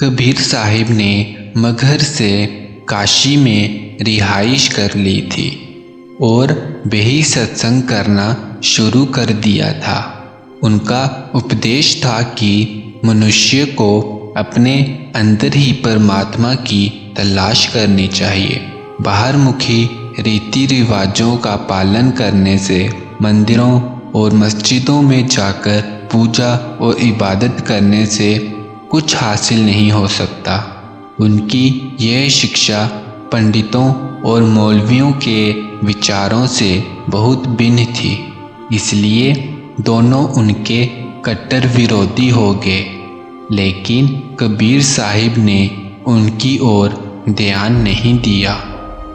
कबीर साहिब ने मगहर से काशी में रिहाइश कर ली थी और वही सत्संग करना शुरू कर दिया था। उनका उपदेश था कि मनुष्य को अपने अंदर ही परमात्मा की तलाश करनी चाहिए। बाहरमुखी रीति रिवाजों का पालन करने से, मंदिरों और मस्जिदों में जाकर पूजा और इबादत करने से कुछ हासिल नहीं हो सकता। उनकी यह शिक्षा पंडितों और मौलवियों के विचारों से बहुत भिन्न थी, इसलिए दोनों उनके कट्टर विरोधी हो गए। लेकिन कबीर साहिब ने उनकी ओर ध्यान नहीं दिया।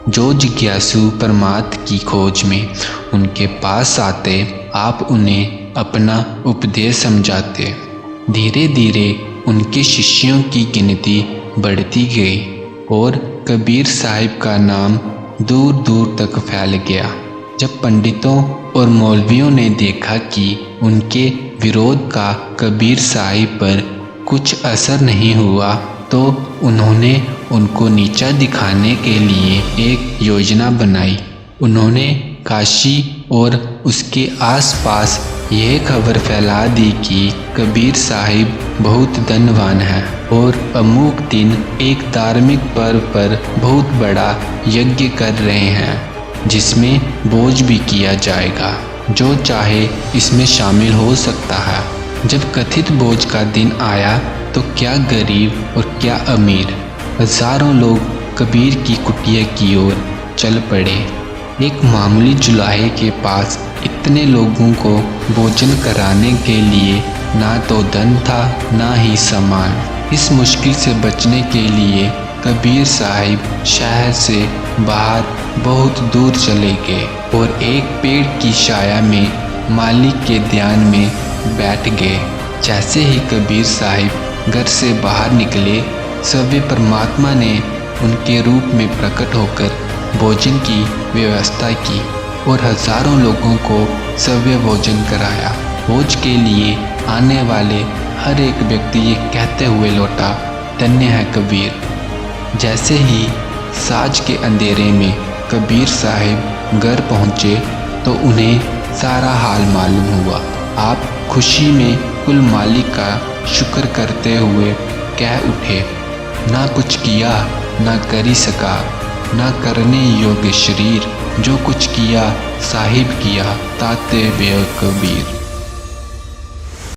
जो जिज्ञासु परमात्मा की खोज में उनके पास आते, आप उन्हें अपना उपदेश समझाते। धीरे धीरे उनके शिष्यों की गिनती बढ़ती गई और कबीर साहिब का नाम दूर दूर तक फैल गया। जब पंडितों और मौलवियों ने देखा कि उनके विरोध का कबीर साहिब पर कुछ असर नहीं हुआ, तो उन्होंने उनको नीचा दिखाने के लिए एक योजना बनाई। उन्होंने काशी और उसके आसपास यह खबर फैला दी कि कबीर साहिब बहुत धनवान है और अमुक दिन एक धार्मिक पर्व पर बहुत बड़ा यज्ञ कर रहे हैं, जिसमें भोज भी किया जाएगा। जो चाहे इसमें शामिल हो सकता है। जब कथित भोज का दिन आया तो क्या गरीब और क्या अमीर, हजारों लोग कबीर की कुटिया की ओर चल पड़े। एक मामूली जुलाहे के पास इतने लोगों को भोजन कराने के लिए ना तो धन था, ना ही सामान। इस मुश्किल से बचने के लिए कबीर साहिब शहर से बाहर बहुत दूर चले गए और एक पेड़ की छाया में मालिक के ध्यान में बैठ गए। जैसे ही कबीर साहिब घर से बाहर निकले, सव्य परमात्मा ने उनके रूप में प्रकट होकर भोजन की व्यवस्था की और हजारों लोगों को सव्य भोजन कराया। भोज के लिए आने वाले हर एक व्यक्ति ये कहते हुए लौटा, धन्य है कबीर। जैसे ही साँझ के अंधेरे में कबीर साहिब घर पहुँचे तो उन्हें सारा हाल मालूम हुआ। आप खुशी में कुल मालिक का शुक्र करते हुए कह उठे, ना कुछ किया, ना कर ही सका, ना करने योग्य शरीर, जो कुछ किया साहिब किया, ताते बेअ कबीर।